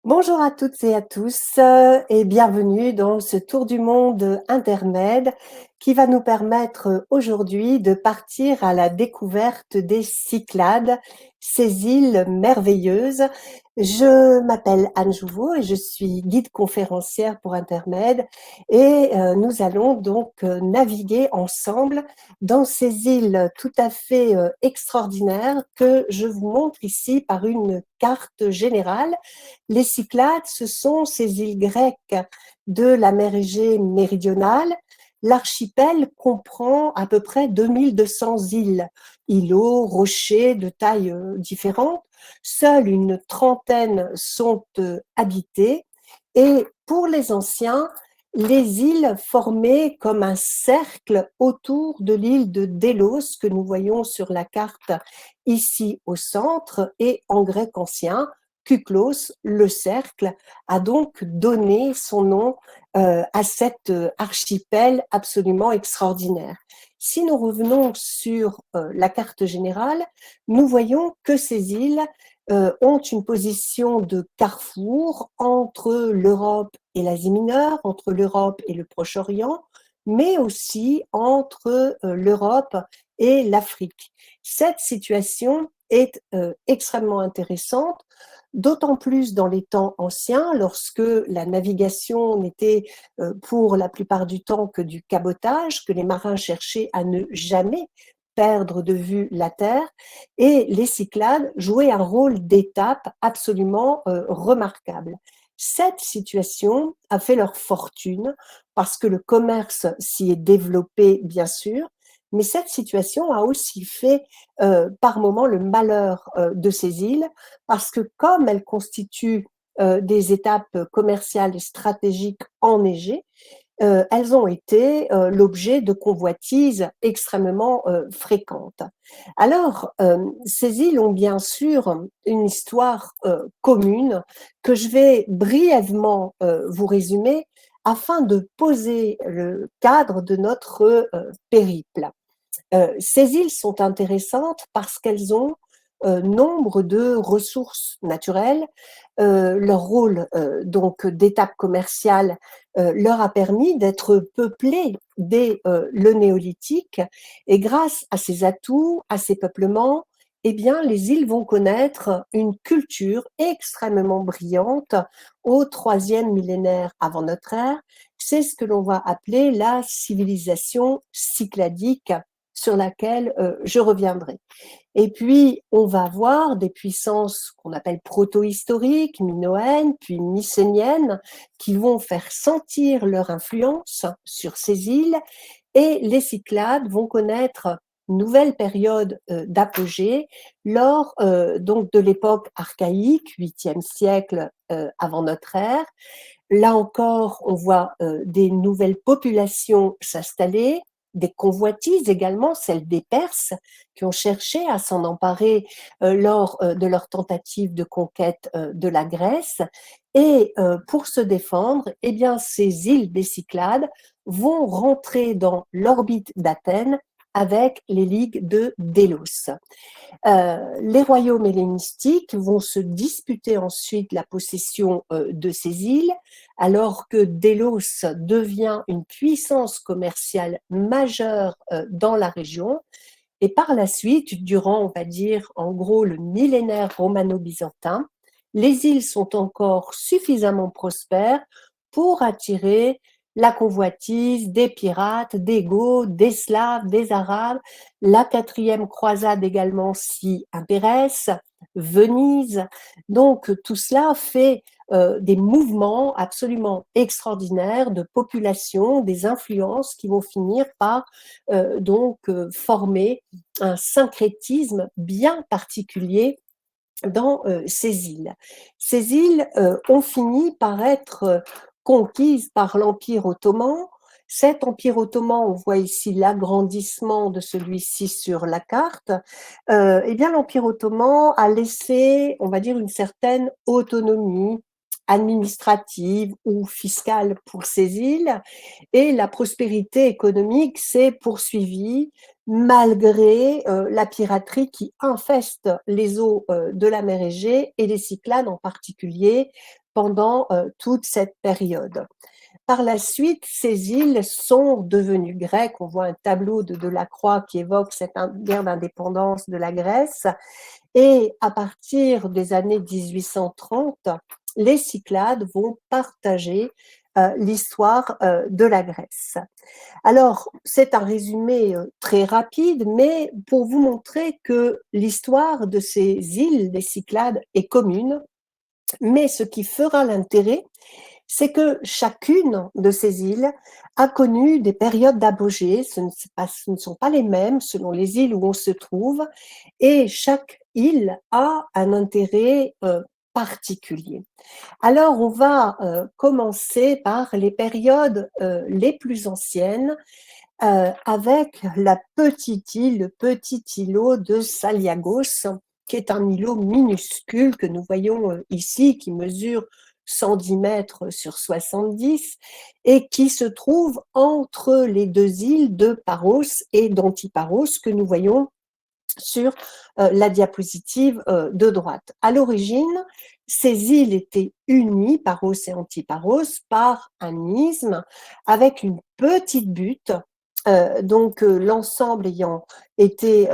Bonjour à toutes et à tous et bienvenue dans ce tour du monde intermède qui va nous permettre aujourd'hui de partir à la découverte des Cyclades, ces îles merveilleuses. Je m'appelle Anne Jouveau et je suis guide conférencière pour Intermède et nous allons donc naviguer ensemble dans ces îles tout à fait extraordinaires que je vous montre ici par une carte générale. Les Cyclades, ce sont ces îles grecques de la mer Égée méridionale. L'archipel comprend à peu près 2200 îles, îlots, rochers de tailles différentes. Seules une trentaine sont habitées et pour les anciens, les îles formaient comme un cercle autour de l'île de Délos que nous voyons sur la carte ici au centre et en grec ancien, Kuklos, le cercle, a donc donné son nom à cet archipel absolument extraordinaire. Si nous revenons sur la carte générale, nous voyons que ces îles ont une position de carrefour entre l'Europe et l'Asie mineure, entre l'Europe et le Proche-Orient, mais aussi entre l'Europe et l'Afrique. Cette situation est extrêmement intéressante, d'autant plus dans les temps anciens, lorsque la navigation n'était pour la plupart du temps que du cabotage, que les marins cherchaient à ne jamais perdre de vue la terre, et les Cyclades jouaient un rôle d'étape absolument remarquable. Cette situation a fait leur fortune parce que le commerce s'y est développé, bien sûr, mais cette situation a aussi fait par moments le malheur de ces îles, parce que comme elles constituent des étapes commerciales et stratégiques enneigées, elles ont été l'objet de convoitises extrêmement fréquentes. Alors, ces îles ont bien sûr une histoire commune que je vais brièvement vous résumer afin de poser le cadre de notre périple. Ces îles sont intéressantes parce qu'elles ont nombre de ressources naturelles. Leur rôle donc d'étape commerciale leur a permis d'être peuplées dès le néolithique, et grâce à ces atouts, à ces peuplements, eh bien, les îles vont connaître une culture extrêmement brillante au troisième millénaire avant notre ère. C'est ce que l'on va appeler la civilisation cycladique, sur laquelle je reviendrai. Et puis, on va voir des puissances qu'on appelle proto-historiques, minoennes, puis mycéniennes, qui vont faire sentir leur influence sur ces îles, et les Cyclades vont connaître une nouvelle période d'apogée lors donc de l'époque archaïque, 8e siècle avant notre ère. Là encore, on voit des nouvelles populations s'installer, des convoitises également, celles des Perses, qui ont cherché à s'en emparer lors de leur tentative de conquête de la Grèce. Et pour se défendre, eh bien, ces îles des Cyclades vont rentrer dans l'orbite d'Athènes avec les ligues de Délos. Les royaumes hellénistiques vont se disputer ensuite la possession de ces îles, alors que Délos devient une puissance commerciale majeure dans la région. Et par la suite, durant, on va dire, en gros, le millénaire romano-byzantin, les îles sont encore suffisamment prospères pour attirer la convoitise des pirates, des Goths, des Slaves, des Arabes. La quatrième croisade également s'y intéresse, Venise. Donc tout cela fait des mouvements absolument extraordinaires de population, des influences qui vont finir par former un syncrétisme bien particulier dans ces îles. Ces îles ont fini par être conquises par l'Empire ottoman. Cet Empire ottoman, on voit ici l'agrandissement de celui-ci sur la carte, eh bien l'Empire ottoman a laissé, on va dire, une certaine autonomie administrative ou fiscale pour ces îles, et la prospérité économique s'est poursuivie malgré la piraterie qui infeste les eaux de la mer Égée et les Cyclades en particulier pendant toute cette période. Par la suite, ces îles sont devenues grecques. On voit un tableau de Delacroix qui évoque cette guerre d'indépendance de la Grèce. Et à partir des années 1830, les Cyclades vont partager l'histoire de la Grèce. Alors, c'est un résumé très rapide, mais pour vous montrer que l'histoire de ces îles des Cyclades est commune, mais ce qui fera l'intérêt, c'est que chacune de ces îles a connu des périodes d'apogée. Ce ne sont pas les mêmes selon les îles où on se trouve, et chaque île a un intérêt particulier. Alors, on va commencer par les périodes les plus anciennes, avec la petite île, le petit îlot de Saliagos, qui est un îlot minuscule que nous voyons ici, qui mesure 110 mètres sur 70 et qui se trouve entre les deux îles de Paros et d'Antiparos que nous voyons sur la diapositive de droite. À l'origine, ces îles étaient unies, Paros et Antiparos, par un isthme avec une petite butte. Donc l'ensemble ayant été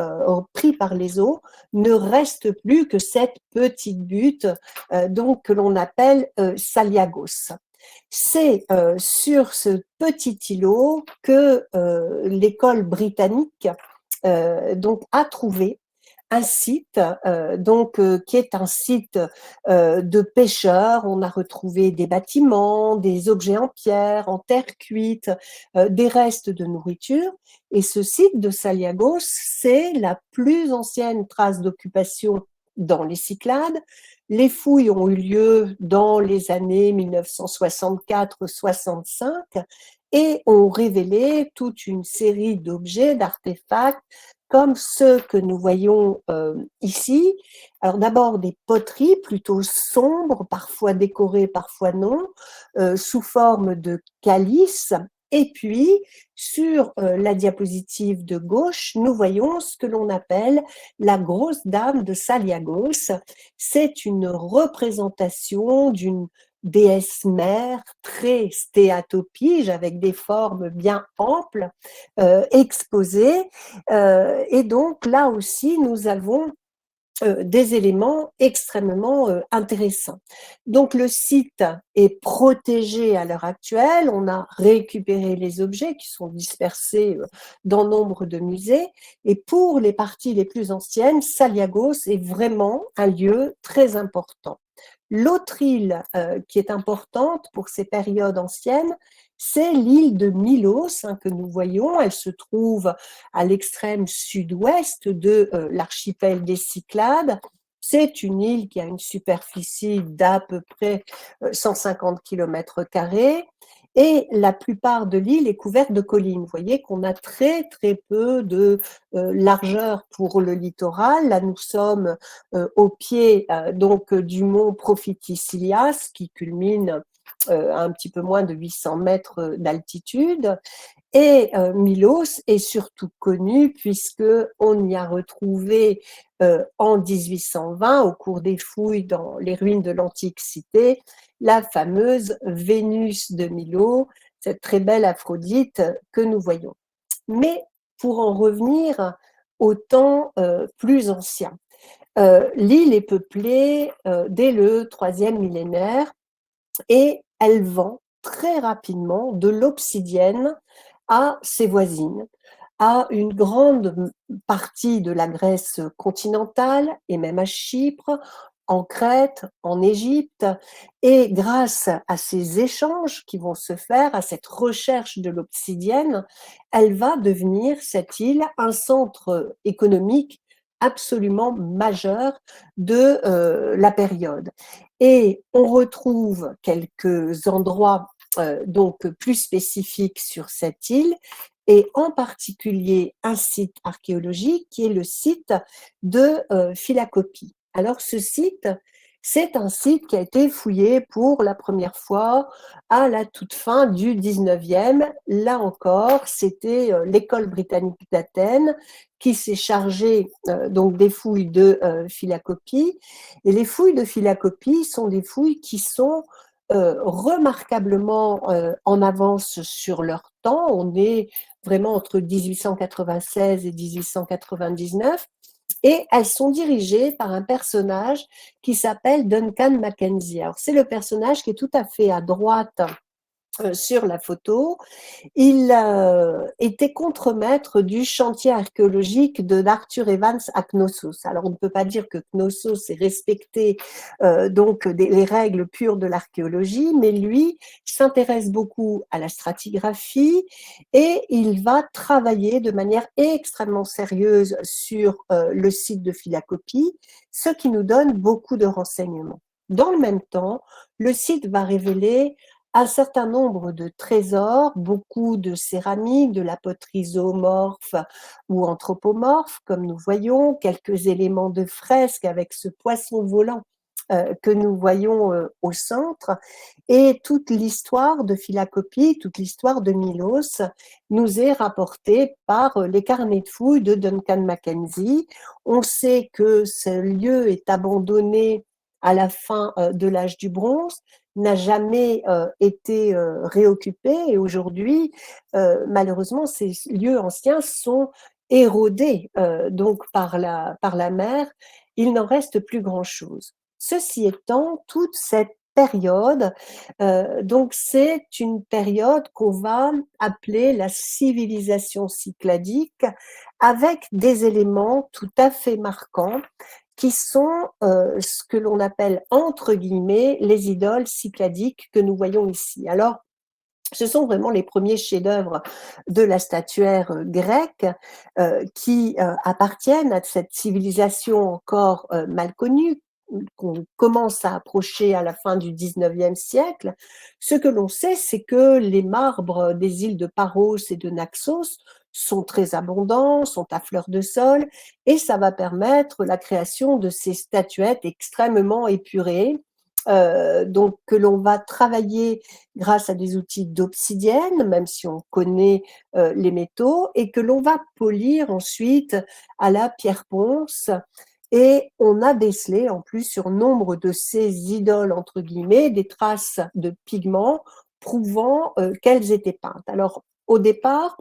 pris par les eaux, ne reste plus que cette petite butte donc que l'on appelle Saliagos. C'est sur ce petit îlot que l'école britannique donc a trouvé un site qui est un site de pêcheurs. On a retrouvé des bâtiments, des objets en pierre, en terre cuite, des restes de nourriture. Et ce site de Saliagos, c'est la plus ancienne trace d'occupation dans les Cyclades. Les fouilles ont eu lieu dans les années 1964-65 et ont révélé toute une série d'objets, d'artefacts, comme ceux que nous voyons ici. Alors d'abord des poteries plutôt sombres, parfois décorées, parfois non, sous forme de calices. Et puis, sur la diapositive de gauche, nous voyons ce que l'on appelle la grosse dame de Saliagos. C'est une représentation d'une déesse mère très stéatopige avec des formes bien amples exposées. Et donc là aussi, nous avons des éléments extrêmement intéressants. Donc le site est protégé à l'heure actuelle, on a récupéré les objets qui sont dispersés dans nombre de musées, et pour les parties les plus anciennes, Saliagos est vraiment un lieu très important. L'autre île qui est importante pour ces périodes anciennes, c'est l'île de Milos que nous voyons. Elle se trouve à l'extrême sud-ouest de l'archipel des Cyclades. C'est une île qui a une superficie d'à peu près 150 km² et la plupart de l'île est couverte de collines. Vous voyez qu'on a très peu de largeur pour le littoral. Là, nous sommes au pied donc du mont Prophétie-Silias qui culmine à un petit peu moins de 800 mètres d'altitude. Et Milos est surtout connu puisque on y a retrouvé en 1820, au cours des fouilles dans les ruines de l'antique cité, la fameuse Vénus de Milo, cette très belle Aphrodite que nous voyons. Mais pour en revenir au temps plus ancien, l'île est peuplée dès le troisième millénaire et elle vend très rapidement de l'obsidienne à ses voisines, à une grande partie de la Grèce continentale et même à Chypre, en Crète, en Égypte. Et grâce à ces échanges qui vont se faire, à cette recherche de l'obsidienne, elle va devenir, cette île, un centre économique absolument majeur de la période. Et on retrouve quelques endroits donc plus spécifiques sur cette île, et en particulier un site archéologique qui est le site de Philacopie. Alors ce site, C'est un site qui a été fouillé pour la première fois à la toute fin du 19e. Là encore, c'était l'école britannique d'Athènes qui s'est chargée donc des fouilles de Phyllacopie. Et les fouilles de Phyllacopie sont des fouilles qui sont remarquablement en avance sur leur temps. On est vraiment entre 1896 et 1899. Et elles sont dirigées par un personnage qui s'appelle Duncan Mackenzie. Alors, c'est le personnage qui est tout à fait à droite sur la photo. Il était contremaître du chantier archéologique de d'Arthur Evans à Knossos. Alors, on ne peut pas dire que Knossos ait respecté donc les règles pures de l'archéologie, mais lui s'intéresse beaucoup à la stratigraphie et il va travailler de manière extrêmement sérieuse sur le site de Phyllacopie, ce qui nous donne beaucoup de renseignements. Dans le même temps, le site va révéler un certain nombre de trésors, beaucoup de céramique, de la poterie zoomorphe ou anthropomorphe, comme nous voyons, quelques éléments de fresque avec ce poisson volant que nous voyons au centre, et toute l'histoire de Phyllacopie, toute l'histoire de Milos nous est rapportée par les carnets de fouilles de Duncan Mackenzie. On sait que ce lieu est abandonné à la fin de l'âge du bronze, n'a jamais été réoccupé, et aujourd'hui, malheureusement, ces lieux anciens sont érodés donc par la mer. Il n'en reste plus grand-chose. Ceci étant, toute cette période, donc c'est une période qu'on va appeler la civilisation cycladique, avec des éléments tout à fait marquants qui sont ce que l'on appelle entre guillemets les idoles cycladiques que nous voyons ici. Alors, ce sont vraiment les premiers chefs-d'œuvre de la statuaire grecque qui appartiennent à cette civilisation encore mal connue, qu'on commence à approcher à la fin du 19e siècle. Ce que l'on sait, c'est que les marbres des îles de Paros et de Naxos sont très abondants, sont à fleur de sol, et ça va permettre la création de ces statuettes extrêmement épurées, donc que l'on va travailler grâce à des outils d'obsidienne, même si on connaît les métaux, et que l'on va polir ensuite à la pierre ponce. Et on a décelé en plus sur nombre de ces idoles, entre guillemets, des traces de pigments prouvant qu'elles étaient peintes. Alors, au départ,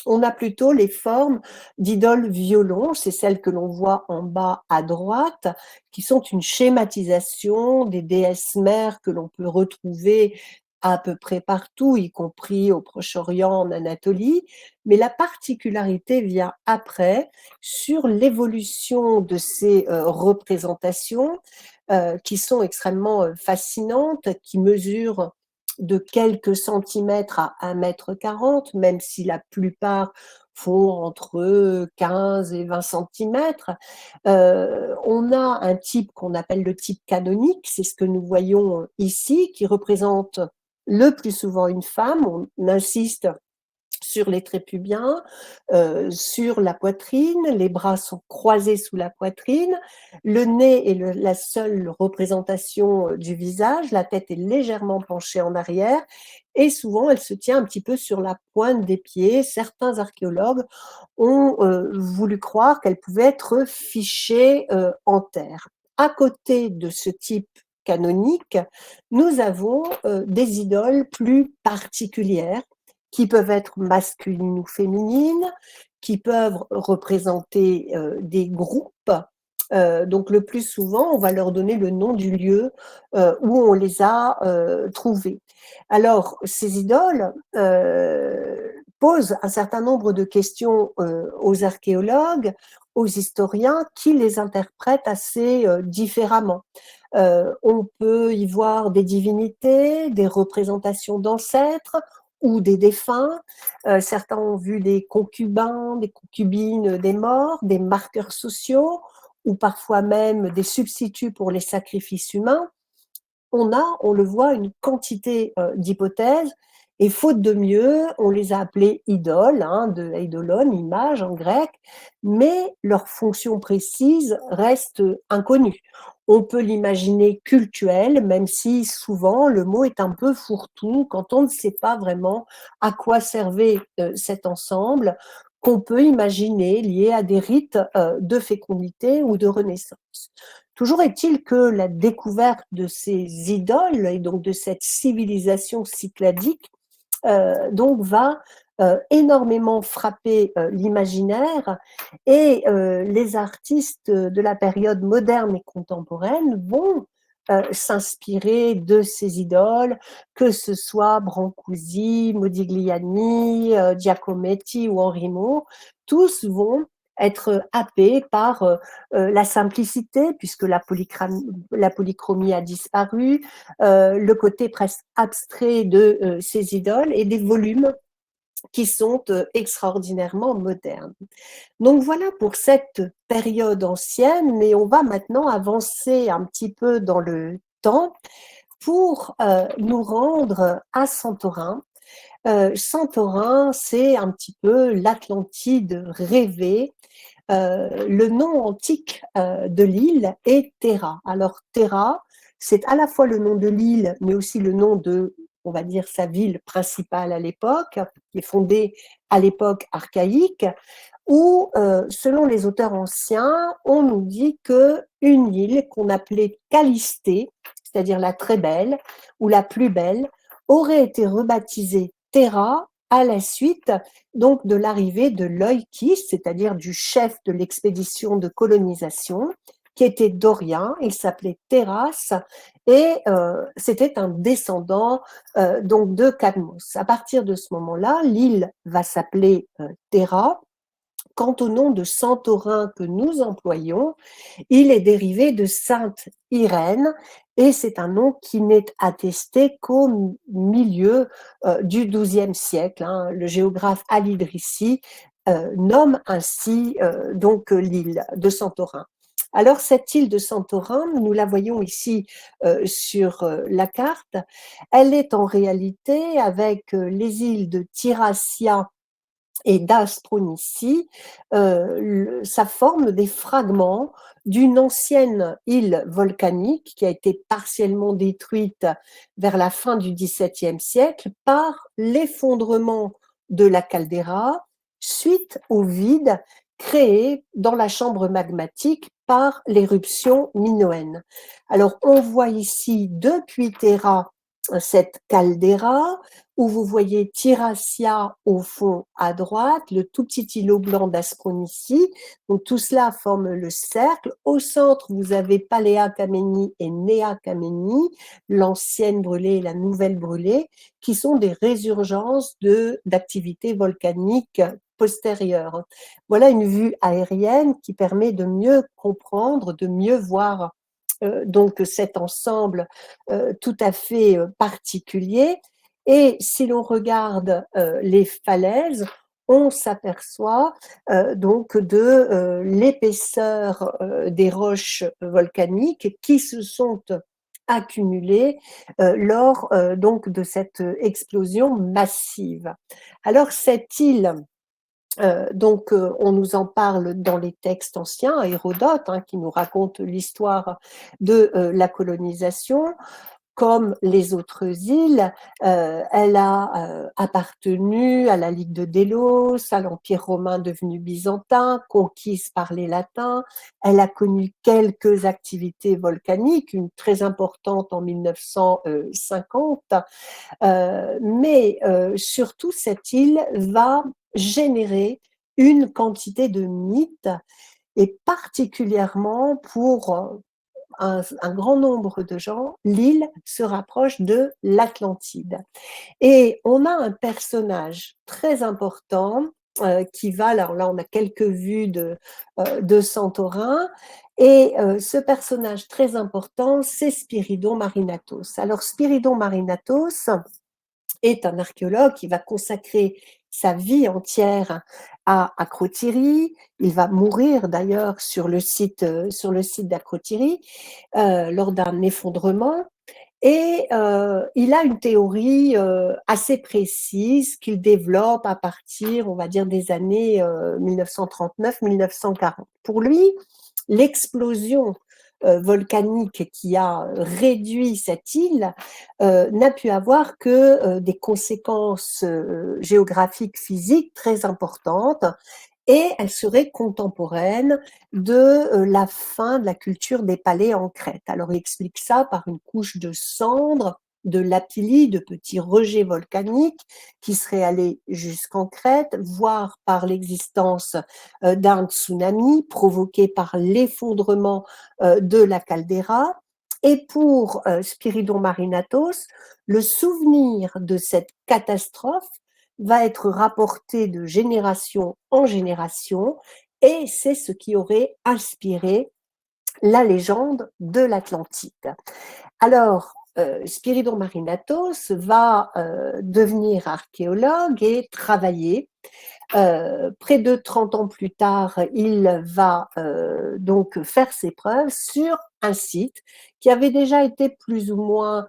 on a plutôt les formes d'idoles violons, c'est celles que l'on voit en bas à droite, qui sont une schématisation des déesses mères que l'on peut retrouver à peu près partout, y compris au Proche-Orient, en Anatolie. Mais la particularité vient après sur l'évolution de ces représentations qui sont extrêmement fascinantes, qui mesurent de quelques centimètres à 1,40 m, même si la plupart font entre 15 et 20 centimètres. On a un type qu'on appelle le type canonique, c'est ce que nous voyons ici, qui représente le plus souvent une femme. On insiste sur les traits pubiens, sur la poitrine, les bras sont croisés sous la poitrine, le nez est la seule représentation du visage, la tête est légèrement penchée en arrière, et souvent elle se tient un petit peu sur la pointe des pieds. Certains archéologues ont voulu croire qu'elle pouvait être fichée en terre. À côté de ce type canonique, nous avons des idoles plus particulières, qui peuvent être masculines ou féminines, qui peuvent représenter des groupes. Donc le plus souvent, on va leur donner le nom du lieu où on les a trouvés. Alors, ces idoles posent un certain nombre de questions aux archéologues, aux historiens, qui les interprètent assez différemment. On peut y voir des divinités, des représentations d'ancêtres, ou des défunts. Certains ont vu des concubins, des concubines des morts, des marqueurs sociaux, ou parfois même des substituts pour les sacrifices humains. On le voit, une quantité d'hypothèses, et faute de mieux, on les a appelées idoles, hein, de eidolon, image en grec, mais leur fonction précise reste inconnue. On peut l'imaginer cultuel, même si souvent le mot est un peu fourre-tout quand on ne sait pas vraiment à quoi servait cet ensemble, qu'on peut imaginer lié à des rites de fécondité ou de renaissance. Toujours est-il que la découverte de ces idoles et donc de cette civilisation cycladique donc va énormément frapper l'imaginaire et les artistes de la période moderne et contemporaine vont s'inspirer de ces idoles, que ce soit Brancusi, Modigliani, Giacometti ou Henri Moore, tous vont être happés par la simplicité, puisque la polychromie a disparu, le côté presque abstrait de ces idoles et des volumes qui sont extraordinairement modernes. Donc voilà pour cette période ancienne, mais on va maintenant avancer un petit peu dans le temps pour nous rendre à Santorin. Santorin, c'est un petit peu l'Atlantide rêvée. Le nom antique de l'île est Terra. Alors Terra, c'est à la fois le nom de l'île, mais aussi le nom de, on va dire, sa ville principale à l'époque, qui est fondée à l'époque archaïque, où, selon les auteurs anciens, on nous dit qu'une île qu'on appelait Calistée, c'est-à-dire la très belle ou la plus belle, aurait été rebaptisée Terra à la suite donc de l'arrivée de Leukis, c'est-à-dire du chef de l'expédition de colonisation, qui était dorien, il s'appelait Terras, et c'était un descendant donc de Cadmos. À partir de ce moment-là, l'île va s'appeler Terra. Quant au nom de Santorin que nous employons, il est dérivé de Sainte Irène et c'est un nom qui n'est attesté qu'au milieu du XIIe siècle. Hein. Le géographe Al-Idrissi nomme ainsi donc l'île de Santorin. Alors cette île de Santorin, nous la voyons ici sur la carte, elle est en réalité avec les îles de Tiracia et d'Astronicie, ça forme des fragments d'une ancienne île volcanique qui a été partiellement détruite vers la fin du XVIIe siècle par l'effondrement de la caldeira suite au vide créé dans la chambre magmatique par l'éruption minoenne. Alors on voit ici depuis Terra cette caldeira, où vous voyez Tiracia au fond à droite, le tout petit îlot blanc d'Astronicie. Donc tout cela forme le cercle. Au centre, vous avez Palea Kameni et Nea Kameni, l'ancienne brûlée et la nouvelle brûlée, qui sont des résurgences d'activités volcaniques postérieures. Voilà une vue aérienne qui permet de mieux comprendre, de mieux voir donc cet ensemble tout à fait particulier. Et si l'on regarde les falaises, on s'aperçoit donc de l'épaisseur des roches volcaniques qui se sont accumulées lors donc de cette explosion massive. Alors cette île donc, on nous en parle dans les textes anciens, Hérodote, hein, qui nous raconte l'histoire de la colonisation. Comme les autres îles, elle a appartenu à la Ligue de Délos, à l'Empire romain devenu byzantin, conquise par les Latins. Elle a connu quelques activités volcaniques, une très importante en 1950, mais surtout cette île va générer une quantité de mythes et particulièrement pour un grand nombre de gens, l'île se rapproche de l'Atlantide. Et on a un personnage très important qui va, alors là on a quelques vues de Santorin, et ce personnage très important, c'est Spiridon Marinatos. Alors Spiridon Marinatos est un archéologue qui va consacrer sa vie entière à Akrotiri. Il va mourir d'ailleurs sur le site d'Akrotiri lors d'un effondrement. Et il a une théorie assez précise qu'il développe à partir, on va dire, des années 1939-1940. Pour lui, l'explosion volcanique qui a réduit cette île n'a pu avoir que des conséquences géographiques, physiques très importantes, et elle serait contemporaine de la fin de la culture des palais en Crète. Alors il explique ça par une couche de cendres, de lapilli, de petits rejets volcaniques qui seraient allés jusqu'en Crète, voire par l'existence d'un tsunami provoqué par l'effondrement de la caldeira. Et pour Spiridon Marinatos, le souvenir de cette catastrophe va être rapporté de génération en génération, et c'est ce qui aurait inspiré la légende de l'Atlantide. Alors, Spiridon Marinatos va devenir archéologue et travailler. Près de 30 ans plus tard, il va donc faire ses preuves sur un site qui avait déjà été plus ou moins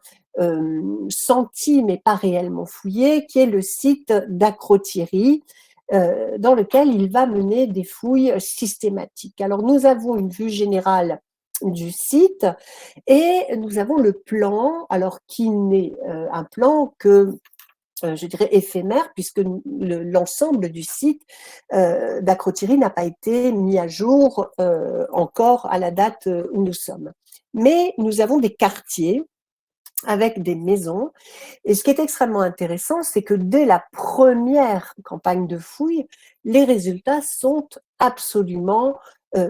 senti, mais pas réellement fouillé, qui est le site d'Akrotiri, dans lequel il va mener des fouilles systématiques. Alors, nous avons une vue générale du site et nous avons le plan, alors qui n'est un plan que je dirais éphémère, puisque l'ensemble du site d'Akrotiri n'a pas été mis à jour encore à la date où nous sommes. Mais nous avons des quartiers avec des maisons. Et ce qui est extrêmement intéressant, c'est que dès la première campagne de fouilles, les résultats sont absolument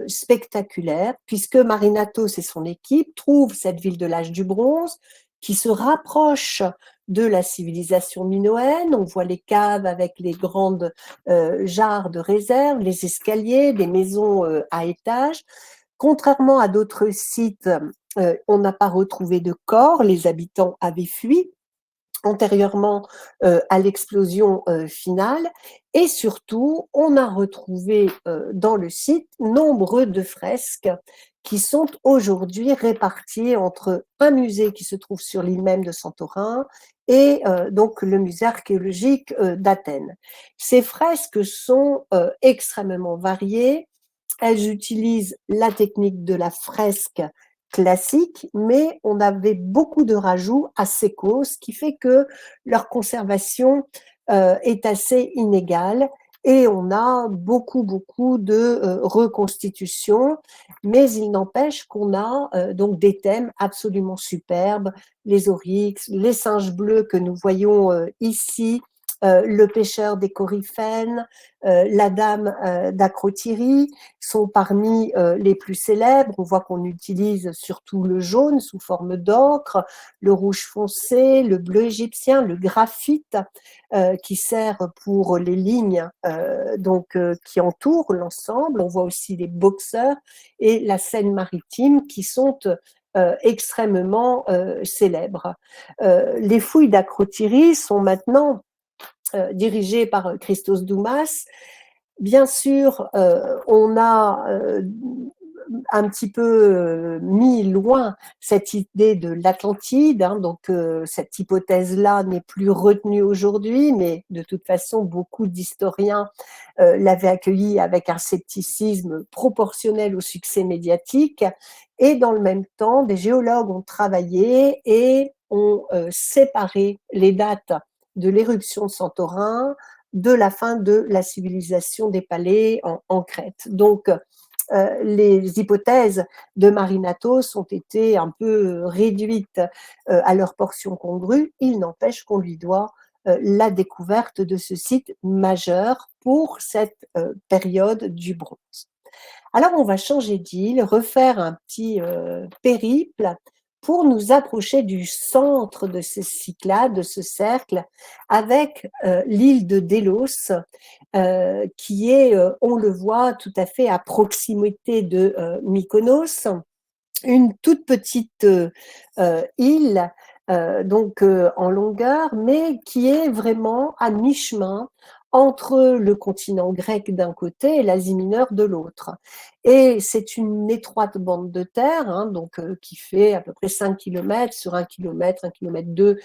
spectaculaires, puisque Marinatos et son équipe trouvent cette ville de l'âge du bronze qui se rapproche de la civilisation minoenne. On voit les caves avec les grandes jarres de réserve, les escaliers, des maisons à étages. Contrairement à d'autres sites, on n'a pas retrouvé de corps, les habitants avaient fui antérieurement à l'explosion finale, et surtout, on a retrouvé dans le site nombre de fresques qui sont aujourd'hui réparties entre un musée qui se trouve sur l'île même de Santorin et donc le musée archéologique d'Athènes. Ces fresques sont extrêmement variées. Elles utilisent la technique de la fresque classique, mais on avait beaucoup de rajouts à secco, ce qui fait que leur conservation est assez inégale, et on a beaucoup de reconstitutions, mais il n'empêche qu'on a donc des thèmes absolument superbes, les oryx, les singes bleus que nous voyons ici, le pêcheur des Coryphènes, la dame d'Akrotiri sont parmi les plus célèbres. On voit qu'on utilise surtout le jaune sous forme d'ocre, le rouge foncé, le bleu égyptien, le graphite qui sert pour les lignes qui entourent l'ensemble. On voit aussi les boxeurs et la Seine maritime qui sont extrêmement célèbres. Les fouilles d'Akrotiri sont maintenant dirigé par Christos Doumas. Bien sûr, on a un petit peu mis loin cette idée de l'Atlantide, hein, donc cette hypothèse-là n'est plus retenue aujourd'hui, mais de toute façon, beaucoup d'historiens l'avaient accueillie avec un scepticisme proportionnel au succès médiatique, et dans le même temps, des géologues ont travaillé et ont séparé les dates de l'éruption de Santorin, de la fin de la civilisation des palais en Crète. Donc, les hypothèses de Marinatos ont été un peu réduites à leur portion congrue. Il n'empêche qu'on lui doit la découverte de ce site majeur pour cette période du bronze. Alors, on va changer d'île, refaire un petit périple pour nous approcher du centre de ce Cyclade, de ce cercle, avec l'île de Délos, qui est, on le voit, tout à fait à proximité de Mykonos, une toute petite île, en longueur, mais qui est vraiment à mi-chemin entre le continent grec d'un côté et l'Asie mineure de l'autre. Et c'est une étroite bande de terre, hein, qui fait à peu près 5 km sur 1 km, 1 km 2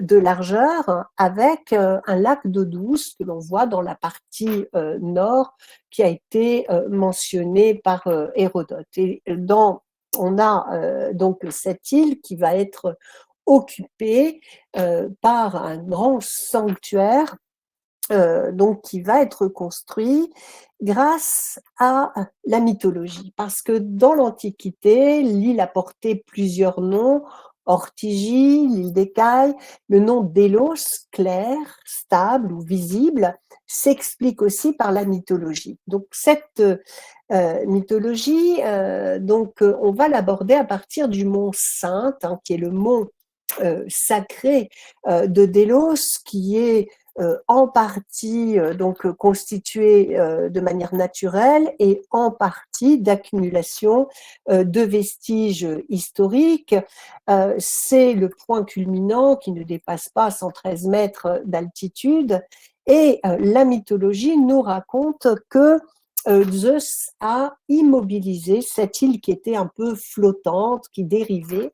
de largeur, hein, avec un lac d'eau douce que l'on voit dans la partie nord, qui a été mentionné par Hérodote. Et dans on a donc cette île qui va être occupée par un grand sanctuaire donc qui va être construit grâce à la mythologie. Parce que dans l'Antiquité, l'île a porté plusieurs noms, Ortygie, l'île d'Écaille, le nom d'Élos, clair, stable ou visible, s'explique aussi par la mythologie. Donc cette mythologie, on va l'aborder à partir du mont Sainte, hein, qui est le mont sacré de Délos, qui est en partie constitué de manière naturelle et en partie d'accumulation de vestiges historiques. C'est le point culminant qui ne dépasse pas 113 mètres d'altitude et la mythologie nous raconte que Zeus a immobilisé cette île qui était un peu flottante, qui dérivait,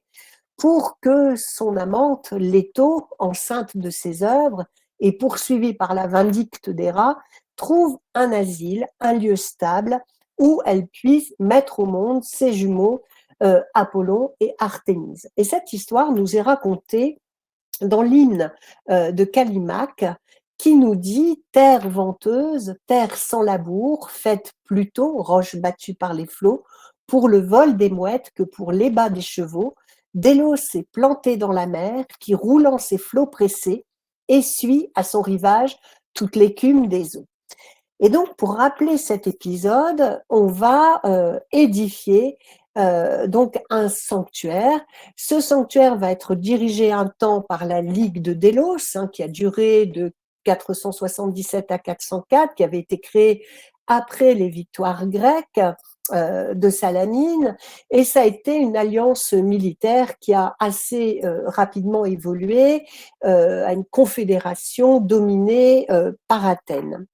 pour que son amante, Leto, enceinte de ses œuvres et poursuivie par la vindicte des rats, trouve un asile, un lieu stable où elle puisse mettre au monde ses jumeaux Apollon et Artémise. Et cette histoire nous est racontée dans l'hymne de Callimaque qui nous dit « Terre venteuse, terre sans labour, faite plutôt, roche battue par les flots, pour le vol des mouettes que pour l'ébat des chevaux, Délos est planté dans la mer, qui roulant ses flots pressés, essuie à son rivage toute l'écume des eaux. » Et donc, pour rappeler cet épisode, on va édifier donc un sanctuaire. Ce sanctuaire va être dirigé un temps par la Ligue de Délos, hein, qui a duré de 477 à 404, qui avait été créée après les victoires grecques de Salamine, et ça a été une alliance militaire qui a assez rapidement évolué à une confédération dominée par Athènes.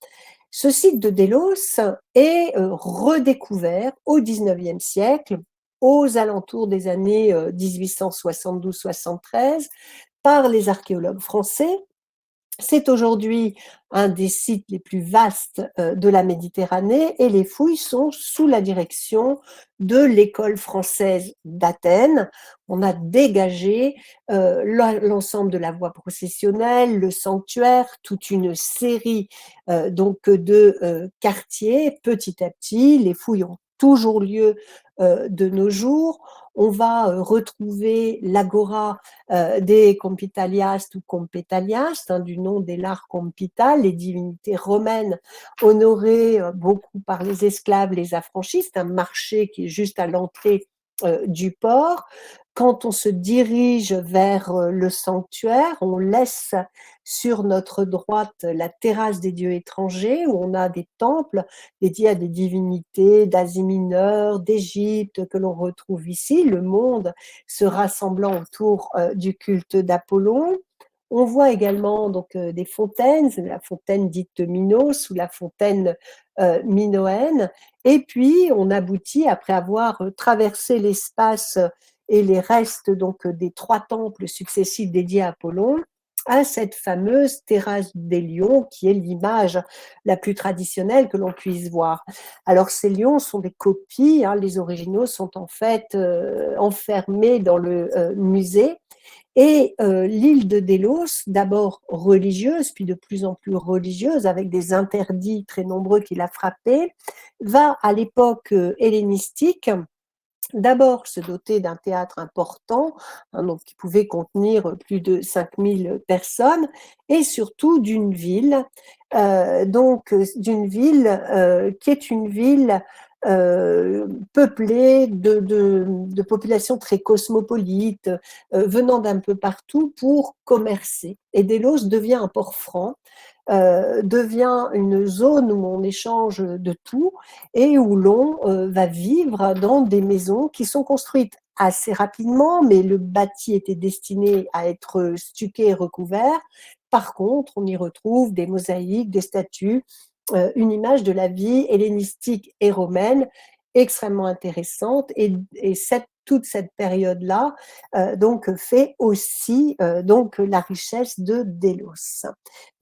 Ce site de Délos est redécouvert au XIXe siècle, aux alentours des années 1872-73, par les archéologues français. C'est aujourd'hui un des sites les plus vastes de la Méditerranée et les fouilles sont sous la direction de l'école française d'Athènes. On a dégagé l'ensemble de la voie processionnelle, le sanctuaire, toute une série donc de quartiers. Petit à petit, les fouilles ont toujours lieu de nos jours. On va retrouver l'agora des Compitaliast ou Competaliast, hein, du nom des Lars Compital, les divinités romaines honorées beaucoup par les esclaves, les affranchis. C'est un marché qui est juste à l'entrée du port. Quand on se dirige vers le sanctuaire, on laisse sur notre droite la terrasse des dieux étrangers où on a des temples dédiés à des divinités d'Asie mineure, d'Égypte que l'on retrouve ici, le monde se rassemblant autour du culte d'Apollon. On voit également donc des fontaines, la fontaine dite de Minos ou la fontaine minoenne. Et puis, on aboutit, après avoir traversé l'espace et les restes donc des 3 temples successifs dédiés à Apollon, à cette fameuse terrasse des lions qui est l'image la plus traditionnelle que l'on puisse voir. Alors ces lions sont des copies, hein, les originaux sont en fait enfermés dans le musée. Et l'île de Délos, d'abord religieuse, puis de plus en plus religieuse, avec des interdits très nombreux qui l'a frappée, va à l'époque hellénistique d'abord se doter d'un théâtre important, hein, donc qui pouvait contenir plus de 5000 personnes, et surtout d'une ville, qui est une ville peuplée de populations très cosmopolites, venant d'un peu partout pour commercer. Et Délos devient un port franc, devient une zone où on échange de tout et où l'on va vivre dans des maisons qui sont construites assez rapidement, mais le bâti était destiné à être stuqué et recouvert. Par contre, on y retrouve des mosaïques, des statues, une image de la vie hellénistique et romaine extrêmement intéressante. Et cette toute cette période-là, donc fait aussi donc la richesse de Délos.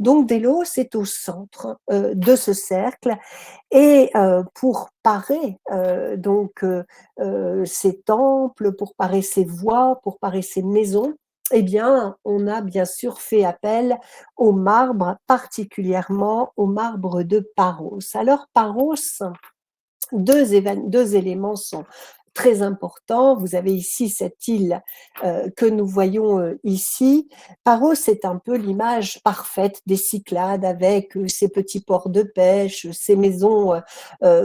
Donc Délos est au centre de ce cercle et pour parer ces temples, pour parer ces voies, pour parer ces maisons, eh bien, on a bien sûr fait appel au marbre, particulièrement au marbre de Paros. Alors Paros, deux éléments sont très importants. Vous avez ici cette île que nous voyons ici. Paros, c'est un peu l'image parfaite des Cyclades avec ces petits ports de pêche, ces maisons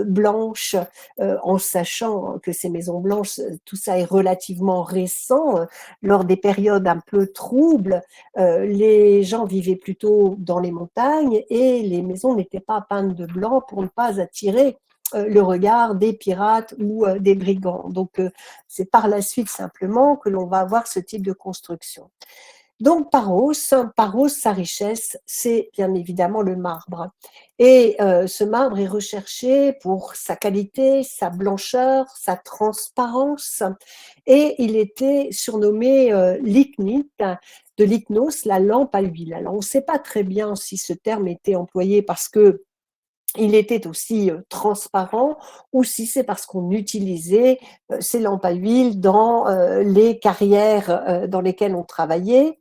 blanches, en sachant que ces maisons blanches, tout ça est relativement récent. Lors des périodes un peu troubles, les gens vivaient plutôt dans les montagnes et les maisons n'étaient pas peintes de blanc pour ne pas attirer le regard des pirates ou des brigands. Donc, c'est par la suite simplement que l'on va avoir ce type de construction. Donc, Paros, sa richesse, c'est bien évidemment le marbre. Et ce marbre est recherché pour sa qualité, sa blancheur, sa transparence. Et il était surnommé lychnite, de lychnos, la lampe à huile. Alors, on ne sait pas très bien si ce terme était employé parce que il était aussi transparent ou si c'est parce qu'on utilisait ces lampes à huile dans les carrières dans lesquelles on travaillait.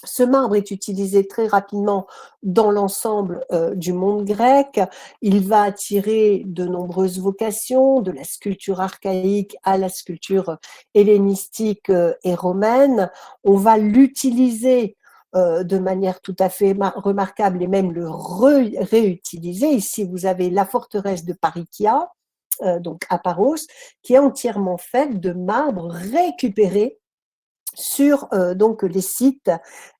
Ce marbre est utilisé très rapidement dans l'ensemble du monde grec. Il va attirer de nombreuses vocations, de la sculpture archaïque à la sculpture hellénistique et romaine. On va l'utiliser de manière tout à fait remarquable et même le réutiliser. Ici, vous avez la forteresse de Parikia, donc à Paros, qui est entièrement faite de marbre récupéré sur donc les sites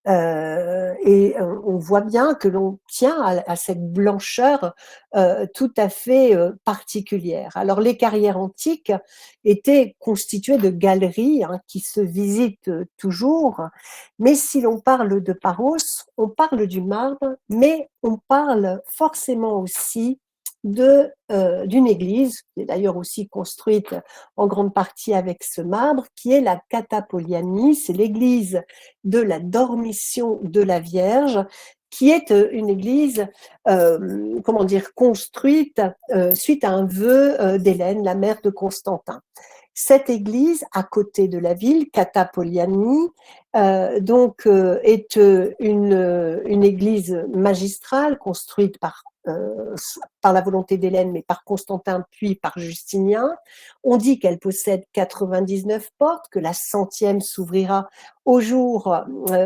et on voit bien que l'on tient à cette blancheur tout à fait particulière. Alors les carrières antiques étaient constituées de galeries qui se visitent toujours, mais si l'on parle de Paros, on parle du marbre, mais on parle forcément aussi d'une église, qui est d'ailleurs aussi construite en grande partie avec ce marbre, qui est la Katapoliani, c'est l'église de la Dormition de la Vierge, qui est une église, construite suite à un vœu d'Hélène, la mère de Constantin. Cette église, à côté de la ville, Katapoliani, est une église magistrale construite par la volonté d'Hélène, mais par Constantin, puis par Justinien. On dit qu'elle possède 99 portes, que la 100e s'ouvrira au jour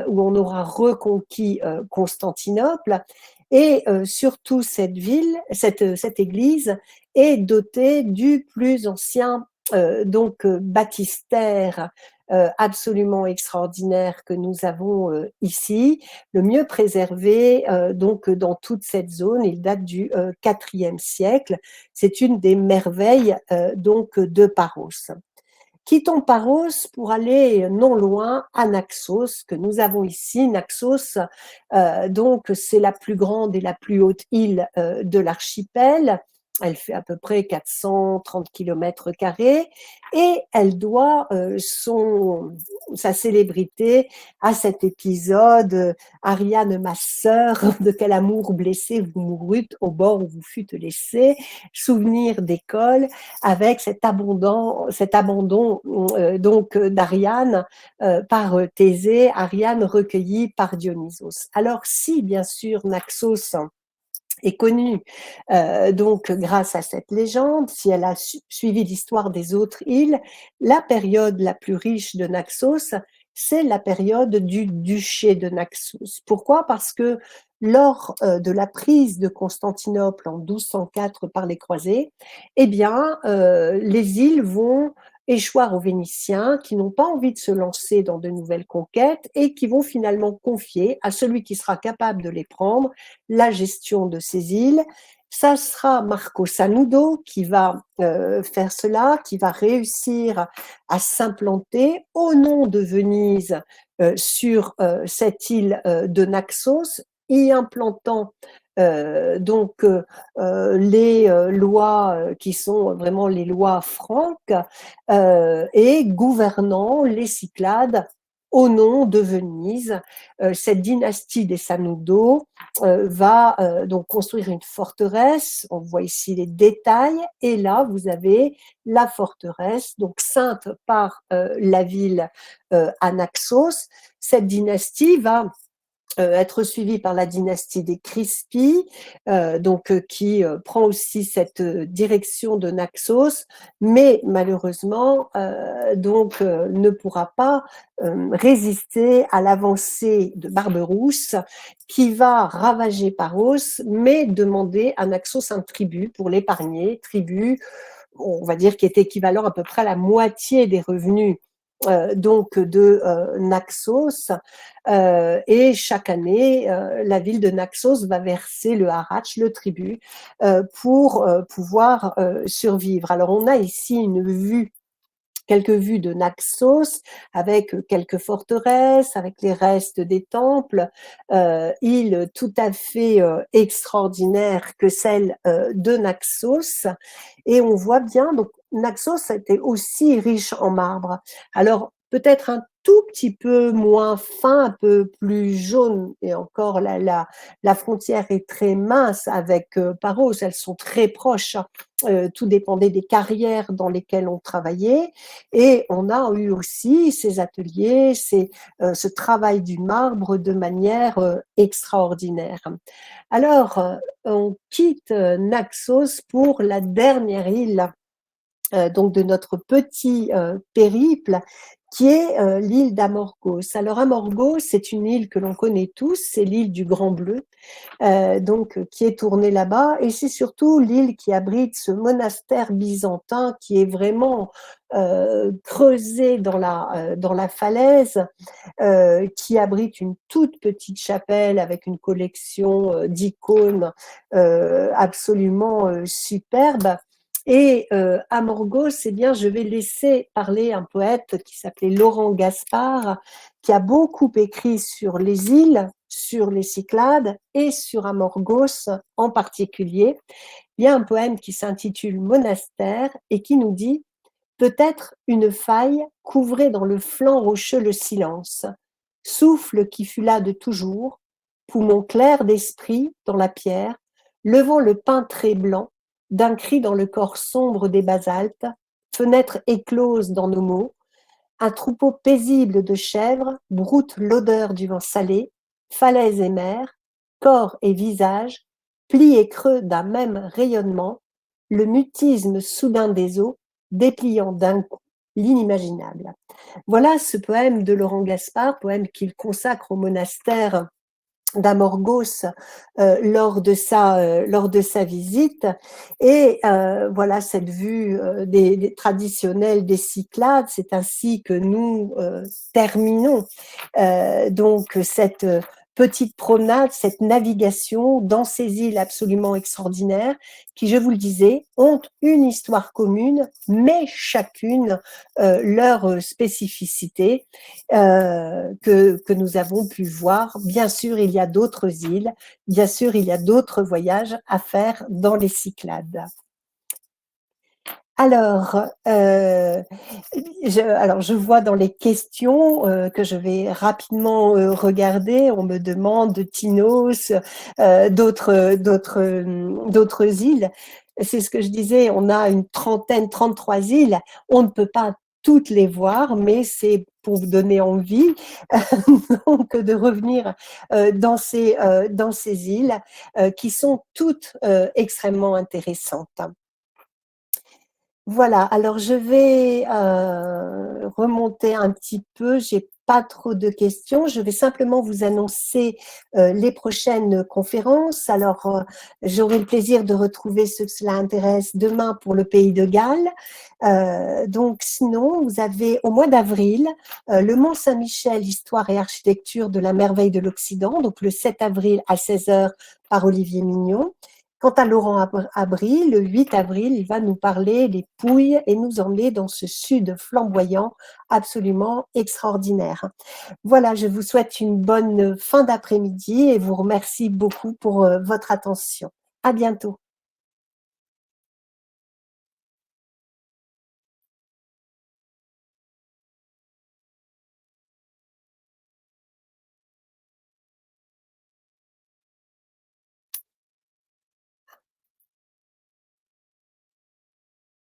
où on aura reconquis Constantinople. Et surtout, cette église est dotée du plus ancien baptistère absolument extraordinaire que nous avons ici, le mieux préservé dans toute cette zone. Il date du IVe siècle. C'est une des merveilles de Paros. Quittons Paros pour aller non loin à Naxos, que nous avons ici. Naxos, c'est la plus grande et la plus haute île de l'archipel. Elle fait à peu près 430 km² et elle doit sa célébrité à cet épisode Ariane, ma sœur, de quel amour blessé vous mourûtes au bord où vous fûtes laissés, souvenir d'école avec cet abandon d'Ariane par Thésée, Ariane recueillie par Dionysos. Alors si bien sûr Naxos est connue grâce à cette légende, si elle a suivi l'histoire des autres îles, la période la plus riche de Naxos, c'est la période du duché de Naxos. Pourquoi? Parce que lors de la prise de Constantinople en 1204 par les croisés, eh bien, les îles vont échoir aux Vénitiens qui n'ont pas envie de se lancer dans de nouvelles conquêtes et qui vont finalement confier à celui qui sera capable de les prendre la gestion de ces îles. Ça sera Marco Sanudo qui va faire cela, qui va réussir à s'implanter au nom de Venise sur cette île de Naxos, y implantant Les lois qui sont vraiment les lois franques et gouvernant les Cyclades au nom de Venise. Cette dynastie des Sanudo va donc construire une forteresse. On voit ici les détails. Et là, vous avez la forteresse, donc sainte par la ville Anaxos. Cette dynastie va être suivie par la dynastie des Crispi, qui prend aussi cette direction de Naxos, mais malheureusement ne pourra pas résister à l'avancée de Barberousse, qui va ravager Paros, mais demander à Naxos un tribut pour l'épargner, tribut, on va dire, qui est équivalent à peu près à la moitié des revenus de Naxos, et chaque année, la ville de Naxos va verser le harach, le tribut, pour pouvoir survivre. Alors on a ici quelques vues de Naxos, avec quelques forteresses, avec les restes des temples, île tout à fait extraordinaire que celle de Naxos. Et on voit bien, donc Naxos était aussi riche en marbre. Alors peut-être un tout petit peu moins fin, un peu plus jaune, et encore la frontière est très mince avec Paros, elles sont très proches. Tout dépendait des carrières dans lesquelles on travaillait. Et on a eu aussi ces ateliers, ce travail du marbre de manière extraordinaire. Alors, on quitte Naxos pour la dernière île donc de notre petit périple, qui est l'île d'Amorgos. Alors Amorgos, c'est une île que l'on connaît tous, c'est l'île du Grand Bleu, qui est tournée là-bas, et c'est surtout l'île qui abrite ce monastère byzantin qui est vraiment creusé dans la falaise, qui abrite une toute petite chapelle avec une collection d'icônes absolument superbe. Et à Morgos, eh bien, je vais laisser parler un poète qui s'appelait Laurent Gaspard, qui a beaucoup écrit sur les îles, sur les Cyclades et sur Amorgos en particulier. Il y a un poème qui s'intitule Monastère et qui nous dit « Peut-être une faille couvrait dans le flanc rocheux le silence, souffle qui fut là de toujours, poumon clair d'esprit dans la pierre, levant le pain très blanc, d'un cri dans le corps sombre des basaltes, fenêtre éclose dans nos mots, un troupeau paisible de chèvres broute l'odeur du vent salé, falaise et mer, corps et visage, plis et creux d'un même rayonnement, le mutisme soudain des eaux, dépliant d'un coup l'inimaginable. » Voilà ce poème de Laurent Gaspard, poème qu'il consacre au monastère d'Amorgos lors de sa visite. Et voilà cette vue des traditionnelle des Cyclades. C'est ainsi que nous terminons donc cette petite promenade, cette navigation dans ces îles absolument extraordinaires qui, je vous le disais, ont une histoire commune, mais chacune leur spécificité que nous avons pu voir. Bien sûr, il y a d'autres îles, bien sûr, il y a d'autres voyages à faire dans les Cyclades. Alors, je vois dans les questions que je vais rapidement regarder, on me demande de Tinos, d'autres îles. C'est ce que je disais, on a une trentaine, 33 îles, on ne peut pas toutes les voir, mais c'est pour vous donner envie donc de revenir dans ces îles qui sont toutes extrêmement intéressantes. Voilà, alors je vais remonter un petit peu, j'ai pas trop de questions, je vais simplement vous annoncer les prochaines conférences. Alors, j'aurai le plaisir de retrouver ceux que cela intéresse demain pour le Pays de Galles. Donc, sinon, vous avez au mois d'avril le Mont Saint-Michel, Histoire et architecture de la merveille de l'Occident, donc le 7 avril à 16h par Olivier Mignon. Quant à Laurent Abri, le 8 avril, il va nous parler des Pouilles et nous emmener dans ce sud flamboyant absolument extraordinaire. Voilà, je vous souhaite une bonne fin d'après-midi et vous remercie beaucoup pour votre attention. À bientôt.